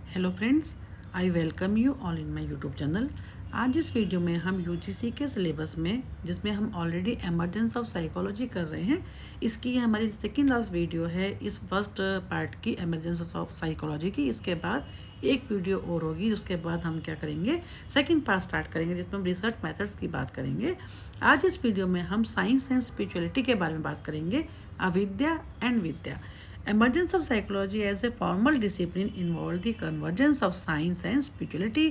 Hello friends, I welcome you all in my YouTube channel. आज इस video में हम यूजीसी के सिलेबस में, जिसमें हम ऑलरेडी एमरजेंस ऑफ साइकोलॉजी कर रहे हैं, इसकी ये हमारी सेकंड लास्ट वीडियो है इस फर्स्ट पार्ट की एमरजेंस ऑफ साइकोलॉजी की। इसके बाद एक वीडियो और होगी, उसके बाद हम क्या करेंगे, सेकंड पार्ट स्टार्ट करेंगे जिसमें हम रिसर्च मेथड्स की बात करेंगे। आज इस वीडियो में हम साइंस एंड स्पिरिचुअलिटी के बारे में बात करेंगे, अविद्या and Vidya. Emergence of psychology as a formal discipline involved the convergence of science and spirituality,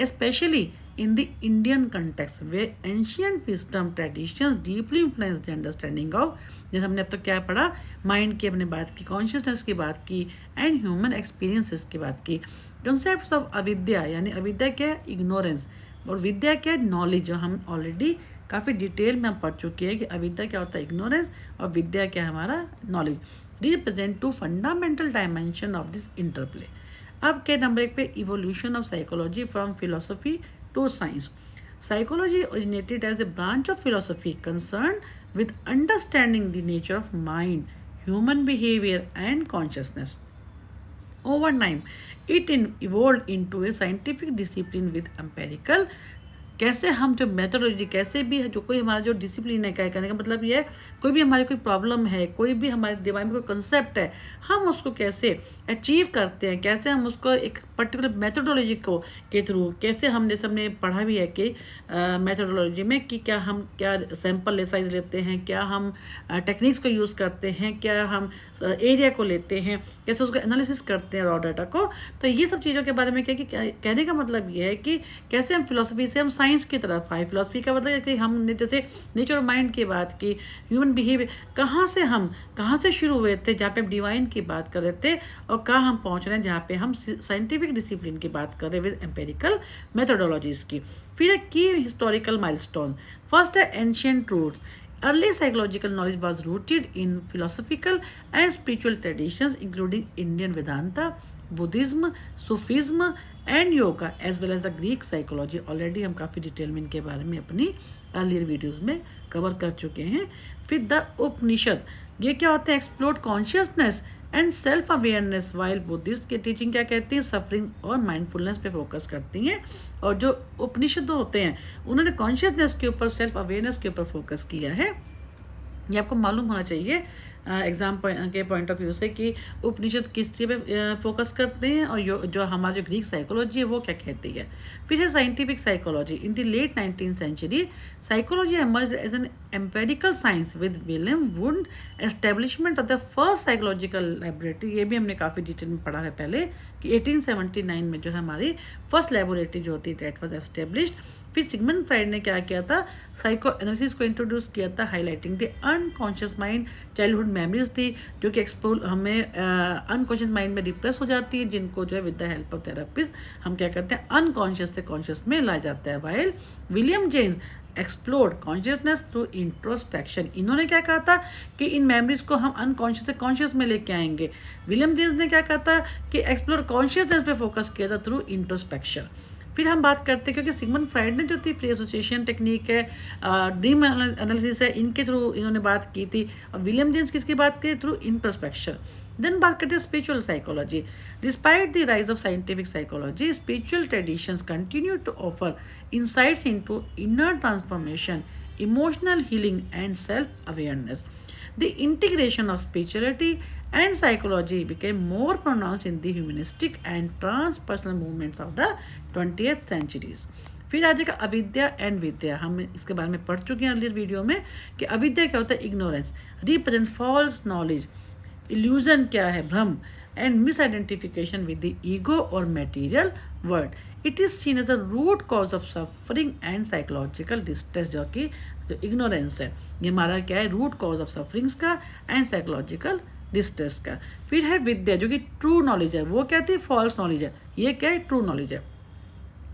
especially in the Indian context, where ancient wisdom traditions deeply influence the understanding of, जैसे हमने अब तक क्या पढ़ा, माइंड की हमने बात की, कॉन्शियसनेस की बात की, एंड ह्यूमन एक्सपीरियंसेस की बात की। कंसेप्ट ऑफ अविद्या, यानी अविद्या क्या है, इग्नोरेंस, और विद्या क्या है, नॉलेज, जो हम ऑलरेडी काफ़ी डिटेल में हम पढ़ चुके हैं कि अविद्या क्या होता है, इग्नोरेंस, और विद्या क्या है, हमारा knowledge. Represent two fundamental dimension of this interplay. अब के नंबर एक पे, evolution of psychology from philosophy to science. Psychology originated as a branch of philosophy concern with understanding the nature of mind, human behaviour and consciousness. Over time, it evolved into a scientific discipline with empirical, कैसे हम जो methodology, कैसे भी है, जो कोई हमारा जो डिसिप्लिन है, क्या कहने का मतलब ये है, कोई भी हमारी कोई प्रॉब्लम है, कोई भी हमारे दिमाग में कोई कंसेप्ट है, हम उसको कैसे अचीव करते हैं, कैसे हम उसको एक पर्टिकुलर मेथोडोलॉजी को के थ्रू, कैसे हम, जैसे हमने पढ़ा भी है कि मेथोडोलॉजी में कि क्या हम क्या सैंपल साइज लेते हैं, क्या हम टेक्निक्स को यूज़ करते हैं, क्या हम एरिया को लेते हैं, कैसे उसको एनालिसिस करते हैं रॉ डाटा को। तो ये सब चीज़ों के बारे में क्या कि कहने का मतलब ये है कि कैसे हम फिलोसफी से हम साइंस की तरफ आए। फिलोसफी का मतलब है कि हमने जैसे नेचर ऑफ माइंड की बात की, ह्यूमन बिहेवियर, कहाँ से शुरू हुए थे, जहाँ पे हम डिवाइन की बात कर रहे थे, और कहाँ हम पहुँच रहे हैं जहाँ पे हम साइंटिफिक डिसिप्लिन की बात कर रहे हैं विद एम्पेरिकल मेथोडोलॉजीज की। फिर है की हिस्टोरिकल माइलस्टोन। फर्स्ट है ancient roots. Early psychological knowledge was rooted in philosophical and spiritual traditions, including Indian Vedanta, Buddhism, Sufism and Yoga, as well as the Greek psychology. Already हम काफ़ी detail में इनके बारे में अपनी अर्लियर वीडियोज़ में cover कर चुके हैं। फिर द उपनिषद, ये क्या होते हैं, explore consciousness and self awareness, while Buddhist की टीचिंग क्या कहती है, सफरिंग और माइंडफुलनेस पे फोकस करती हैं। और जो उपनिषद होते हैं उन्होंने कॉन्शियसनेस के ऊपर, सेल्फ अवेयरनेस के ऊपर फोकस किया है। ये आपको मालूम होना चाहिए एग्जाम के पॉइंट ऑफ व्यू से कि उपनिषद किस चीज़ पे फोकस करते हैं, और जो हमारी जो ग्रीक साइकोलॉजी है वो क्या कहती है। फिर है scientific psychology. In the late 19th century psychology emerged as an empirical science with William Wundt establishment of the first psychological laboratory. ये भी हमने काफ़ी डिटेल में पढ़ा है पहले कि 1879 में जो है हमारी फर्स्ट लेबोरेटरी जो होती है दैट वाज एस्टेब्लिश्ड। फिर सिगमंड फ्राइड ने क्या किया था, साइको एनालिसिस को इंट्रोड्यूस किया था, highlighting the unconscious mind. Childhood memories थी जो कि एक्सप्लोर हमें अनकॉन्शियस माइंड में डिप्रेस हो जाती है, जिनको जो है with the help of therapist हम क्या करते हैं, अनकॉन्शियस से कॉन्शियस में लाया जाता है। While William James explored consciousness through introspection. इन्होंने क्या कहा था कि इन मेमोरीज को हम अनकॉन्शियस से कॉन्शियस में लेके आएंगे। विलियम जेम्स ने क्या कहा था कि एक्सप्लोर कॉन्शियसनेस पे फोकस किया था थ्रू इंट्रोस्पेक्शन। फिर हम बात करते हैं, क्योंकि सिगमंड फ्राइड ने जो थी फ्री एसोसिएशन टेक्निक है, ड्रीम एनालिसिस है, इनके थ्रू इन्होंने बात की थी, और विलियम जेम्स किसकी बात की, थ्रू इंट्रोस्पेक्शन। देन बात करते हैं spiritual psychology. Despite the rise of scientific psychology, spiritual traditions continue to offer insights into inner transformation, emotional healing and self awareness. The integration of spirituality and psychology became more pronounced in the humanistic and transpersonal movements of the 20th centuries. फिर आ जाएगा अविद्या and विद्या। हम इसके बारे में पढ़ चुके हैं अर्लियर वीडियो में कि अविद्या क्या होता है, ignorance, represent false knowledge, illusion क्या है, भ्रम, and misidentification with the ego और material world. It is seen as the root cause of suffering and psychological distress. जो इग्नोरेंस है ये हमारा क्या है, रूट कॉज ऑफ सफरिंग्स का एंड साइकोलॉजिकल डिस्ट्रेस का। फिर है विद्या जो कि ट्रू नॉलेज है, वो कहती है फॉल्स नॉलेज है, ये क्या है, ट्रू नॉलेज है।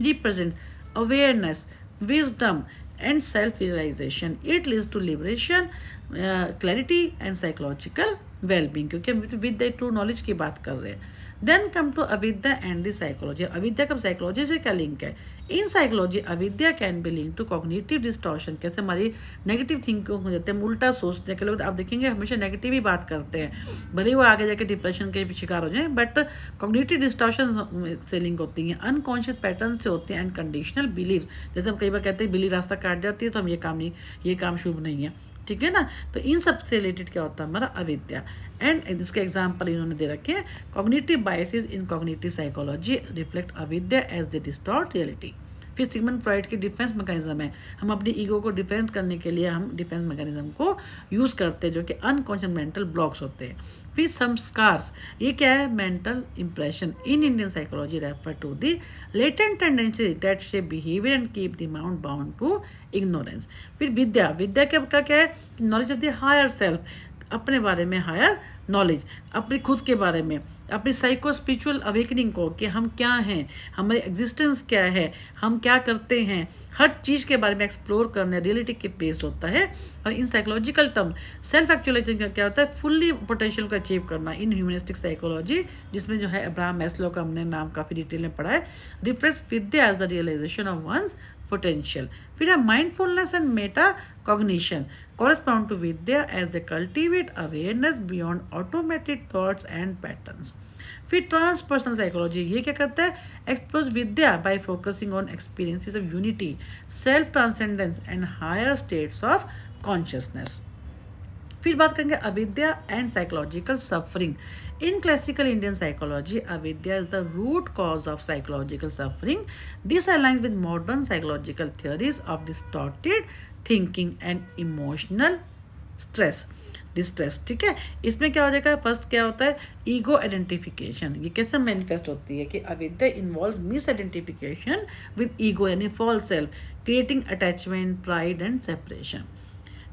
Represent awareness, wisdom and self realisation. It leads to liberation, clarity and psychological wellbeing, क्योंकि हम विद द ट्रू नॉलेज की बात कर रहे हैं। देन कम टू अविद्या एंड द साइकोलॉजी। अविद्या का साइकोलॉजी से क्या लिंक है? इन साइकोलॉजी अविद्या can be link to cognitive distortion. कैसे हमारी नेगेटिव थिंकिंग हो जाते हैं, हम उल्टा सोचते हैं। लोग आप देखेंगे हमेशा नेगेटिव ही बात करते हैं, भले ही वो आगे जाके डिप्रेशन के शिकार हो जाए, बट कॉग्निटिव डिस्टॉर्शन से लिंक होती हैं, अनकॉन्शियस पैटर्न से होते हैं, एंड कंडीशनल बिलीव। जैसे हम कई बार कहते हैं बिल्ली रास्ता काट जाती है तो हम ये काम शुभ नहीं है, ठीक है ना। तो इन सब से रिलेटेड क्या होता है हमारा अविद्या। एंड इसके एग्जाम्पल इन्होंने दे रखे हैं, कॉग्निटिव बायसेस इन कॉग्निटिव साइकोलॉजी रिफ्लेक्ट अविद्या एज दे डिस्टॉर्ट रियलिटी। फिर सिगमंड फ्रॉइड की डिफेंस मैकेनिज्म है, हम अपनी ईगो को डिफेंस करने के लिए हम डिफेंस मैकेनिज्म को यूज़ करते हैं, जो कि अनकॉन्शियस मेंटल ब्लॉक्स होते हैं। फिर संस्कार्स, ये क्या है? Mental impression. In Indian psychology refer to the latent tendency that shape behaviour and keep the mind bound to ignorance. फिर विद्या का क्या है? Knowledge of the higher self, अपने बारे में हायर नॉलेज, अपने खुद के बारे में, अपनी साइको स्पिरिचुअल अवेकनिंग को, कि हम क्या हैं, हमारी एग्जिस्टेंस क्या है, हम क्या करते हैं, हर चीज़ के बारे में एक्सप्लोर करना रियलिटी के बेस्ड होता है। और in psychological term self actualisation का क्या होता है? फुल्ली पोटेंशियल को अचीव करना। इन ह्यूमनिस्टिक साइकोलॉजी, जिसमें जो है अब्राहम मैस्लो का हमने नाम काफ़ी डिटेल में पढ़ा है, रिफ्लेक्ट्स विद्या as the realisation of one's potential. फिर है mindfulness and metacognition correspond to vidya as they cultivate awareness beyond automated thoughts and patterns. फिर ट्रांसपर्सनल साइकोलॉजी, ये क्या करता है? एक्सप्लोर विद्या by focusing on experiences of unity, self transcendence and higher states of consciousness. फिर बात करेंगे अविद्या and psychological suffering. In classical Indian psychology अविद्या is the root cause of psychological suffering. This aligns with modern psychological theories of distorted thinking and emotional distress, ठीक है। इसमें क्या हो जाएगा? फर्स्ट क्या होता है? Ego identification. ये कैसे मैनिफेस्ट होती है कि अविद्या involve misidentification with ego यानी false self, creating attachment, pride and separation.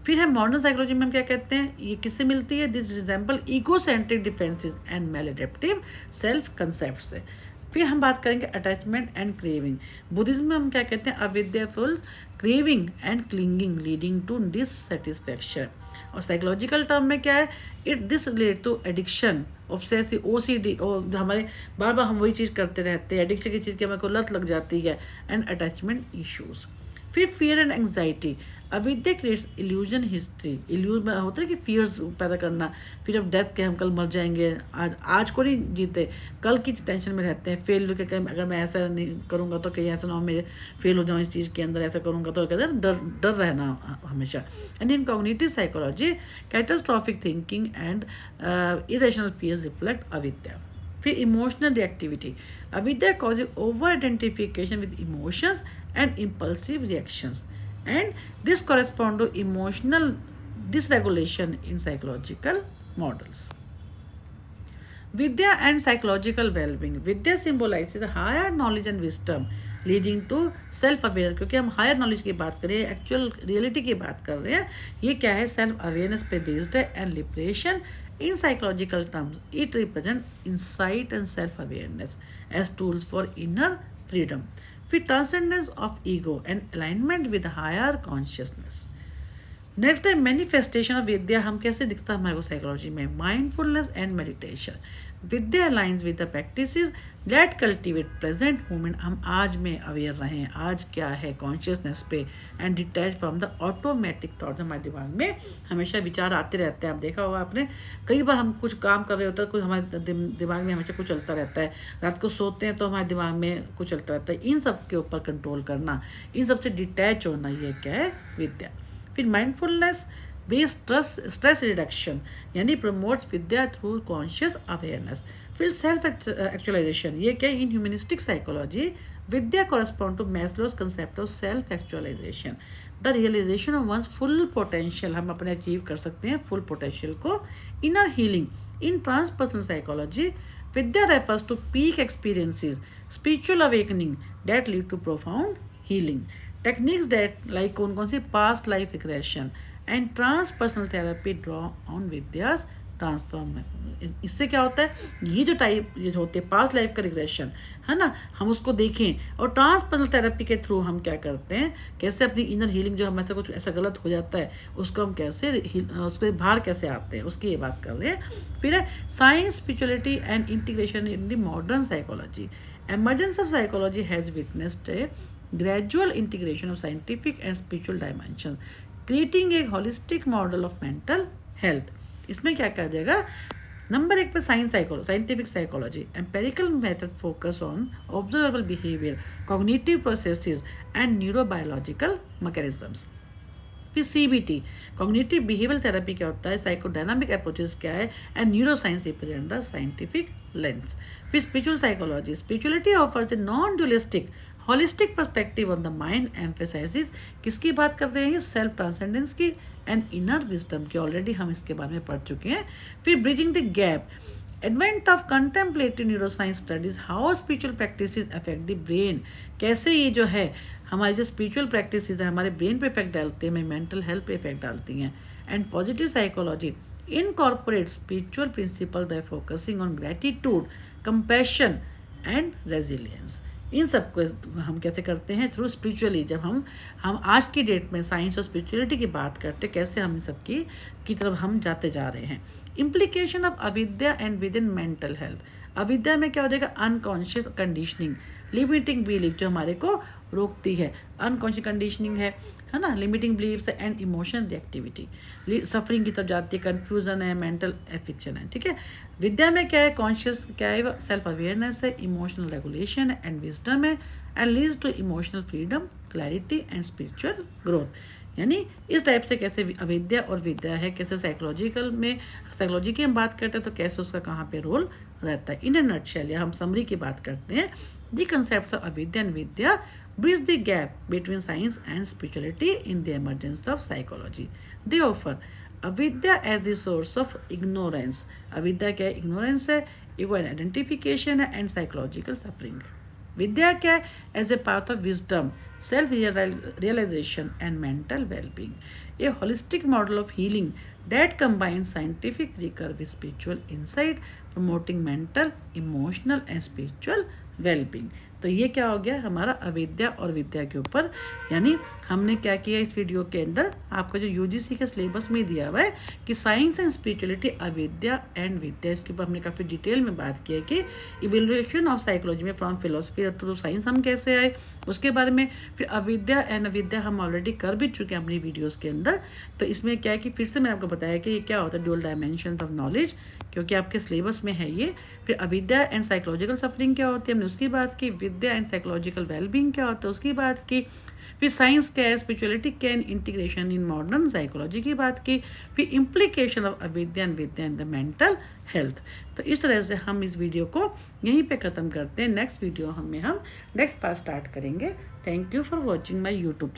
फिर है मॉडर्न साइकोलॉजी में हम क्या कहते हैं? ये किससे मिलती है? This resemble egocentric defenses and maladaptive self concept से। फिर हम बात करेंगे अटैचमेंट एंड क्रेविंग। बुद्धिज्म में हम क्या कहते हैं? अविद्याफुल craving and clinging leading to dissatisfaction. और साइकोलॉजिकल टर्म में क्या है? It this relate to addiction, obsessive, OCD, और हमारे बार बार हम वही चीज़ करते रहते हैं, एडिक्शन की चीज़ की हमें को लत लग जाती है, एंड अटैचमेंट इश्यूज़। फिर फियर एंड एंग्जाइटी। अविद्या क्रिएट्स इल्यूजन हिस्ट्री। इल्यूजन होता है कि फियर्स पैदा करना, फिर ऑफ डेथ के, हम कल मर जाएंगे, आज को नहीं जीते, कल की टेंशन में रहते हैं, फेल के कहीं अगर मैं ऐसा नहीं करूँगा तो कहीं ऐसा ना हो मेरे फेल हो जाऊँ इस चीज़ के अंदर, ऐसा करूँगा तो कहते हैं डर रहना हमेशा। And in cognitive psychology catastrophic thinking and irrational fears reflect अविद्या। फिर इमोशनल रिएक्टिविटी। अविद्या causes over identification with emotions and impulsive reactions, and this correspond to emotional dysregulation in psychological models. Vidya and psychological well-being. Vidya symbolizes higher knowledge and wisdom leading to self-awareness. क्योंकि हम higher knowledge की बात करें, actual reality की बात कर रहे हैं, ये क्या है? सेल्फ अवेयरनेस पे बेस्ड है। And liberation in psychological terms it represent insight and self awareness as tools for inner freedom. फिर transcendence of ego and alignment with higher consciousness. Next है मैनिफेस्टेशन ऑफ विद्या। हम कैसे दिखता है हमारे को साइकोलॉजी में? Mindfulness and meditation. विद्या aligns with the practices that cultivate present moment. हम आज में अवेयर रहें, आज क्या है, कॉन्शियसनेस पे, and detach from the automatic thought. हमारे दिमाग में हमेशा विचार आते रहते हैं। आप देखा होगा आपने, कई बार हम कुछ काम कर रहे होते हैं, कुछ हमारे दिमाग में हमेशा कुछ चलता रहता है, रात को सोते हैं तो हमारे दिमाग में कुछ चलता रहता है। इन सब के ऊपर कंट्रोल करना, इन सब से डिटैच होना, ये क्या है? विद्या। फिर माइंडफुलनेस बेस्ड स्ट्रेस रिडक्शन यानी प्रमोट्स विद्या थ्रू कॉन्शियस अवेयरनेस। फिर सेल्फ एक्चुअलाइजेशन, ये क्या? इन ह्यूमनिस्टिक साइकोलॉजी विद्या correspond to Maslow's concept of self actualization, the realisation of one's full potential. हम अपने अचीव कर सकते हैं फुल पोटेंशियल को। Inner healing in transpersonal psychology विद्या refers to peak experiences, spiritual awakening that lead to profound healing. Techniques that like कौन कौन सी? Past life regression and transpersonal therapy draw on विद्यास ट्रांसफॉर्म। इससे क्या होता है, ये जो टाइप ये होते हैं पास्ट लाइफ का रिग्रेशन है ना, हम उसको देखें और ट्रांसपर्सनल थेरेपी के थ्रू हम क्या करते हैं, कैसे अपनी इनर हीलिंग जो हमारे से कुछ ऐसा गलत हो जाता है उसको हम कैसे उसके बाहर कैसे आते हैं, उसकी ये बात कर रहे हैं। फिर है science, spirituality and integration in the modern psychology. Emergence of psychology has witnessed a gradual integration of scientific and spiritual dimensions, creating a holistic model of mental health. इसमें क्या कहा जाएगा, नंबर एक पे scientific psychology empirical method focus on observable behaviour, cognitive processes and neurobiological mechanisms. फिर CBT cognitive behaviour therapy क्या होता है, साइकोडायनामिक अप्रोचेस क्या है, and neuro science represent the scientific lens. फिर spiritual psychology, spirituality offers a non dualistic holistic perspective on the mind, emphasises किसकी बात कर रहे हैं, सेल्फ ट्रांसेंडेंस की एंड इनर विजडम की, ऑलरेडी हम इसके बारे में पढ़ चुके हैं। फिर bridging the gap, advent of contemplative neuroscience studies, how spiritual practices affect the brain, कैसे ये जो है हमारी जो स्पिरिचुअल प्रैक्टिस है हमारे ब्रेन पे इफेक्ट डालती है, हमें मेंटल हेल्थ पे इफेक्ट डालती हैं। And positive psychology incorporate spiritual principle by focusing on gratitude, compassion and resilience. इन सब को हम कैसे करते हैं, थ्रू स्पिरिचुअली। जब हम आज की डेट में साइंस और स्पिरिचुअलिटी की बात करते हैं, कैसे हम इन सब की तरफ हम जाते जा रहे हैं। इम्प्लीकेशन ऑफ अविद्या and with in mental health. अविद्या में क्या हो जाएगा, अनकॉन्शियस कंडीशनिंग, लिमिटिंग बिलीफ जो हमारे को रोकती है, अनकॉन्शियस कंडीशनिंग है ना, limiting beliefs and emotional reactivity, suffering की तरफ जाती है, कन्फ्यूजन है, मेंटल एफिक्शन है। ठीक है, विद्या में क्या है, कॉन्शियस क्या है, सेल्फ अवेयरनेस है, इमोशनल रेगुलेशन है एंड विजडम है, and leads to emotional freedom, clarity and spiritual growth. यानी इस टाइप से कैसे अविद्या और विद्या है, कैसे साइकोलॉजी की हम बात करते हैं तो कैसे उसका कहाँ पे रोल रहता है। इन ए नटशेल, या हम समरी की बात करते हैं, द कंसेप्ट ऑफ अविद्या and Vidya bridge the gap between science and spirituality in the emergence of psychology. They offer avidya as the source of ignorance. अविद्या क्या है, इग्नोरेंस है, ego identification है एंड साइकोलॉजिकल सफरिंग है। विद्या क्या है, as a path of wisdom, self realisation and mental wellbeing, a holistic model of healing that combines scientific rigor with spiritual insight, promoting mental, emotional and spiritual well-being. तो ये क्या हो गया हमारा अविद्या और विद्या के ऊपर। यानी हमने क्या किया इस वीडियो के अंदर, आपका जो UGC के सिलेबस में दिया हुआ है कि साइंस एंड स्पिरिचुअलिटी, अविद्या एंड विद्या, इसके ऊपर हमने काफ़ी डिटेल में बात की है कि इवोल्यूशन ऑफ साइकोलॉजी में फ्रॉम फिलोसफी टू साइंस हम कैसे आए, उसके बारे में। फिर अविद्या एंड अविद्या हम ऑलरेडी कर भी चुके हैं अपनी वीडियोज़ के अंदर। तो इसमें क्या है कि फिर से मैंने आपको बताया कि ये क्या होता है, ड्यूअल डायमेंशंस ऑफ नॉलेज, क्योंकि आपके सिलेबस में है ये। फिर अविद्या एंड साइकोलॉजिकल सफरिंग क्या होती है, हमने उसकी बात की। विद्या एंड साइकोलॉजिकल वेलबींग क्या होता है, उसकी बात की। फिर साइंस क्या है, स्पिरिचुअलिटी क्या है, इंटीग्रेशन इन मॉडर्न साइकोलॉजी की बात की। फिर इम्प्लीकेशन ऑफ अविद्या and Vidya in the mental health. तो इस तरह से हम इस वीडियो को यहीं पे ख़त्म करते हैं। नेक्स्ट वीडियो हम नेक्स्ट पार्ट स्टार्ट करेंगे। Thank you for watching my YouTube channel.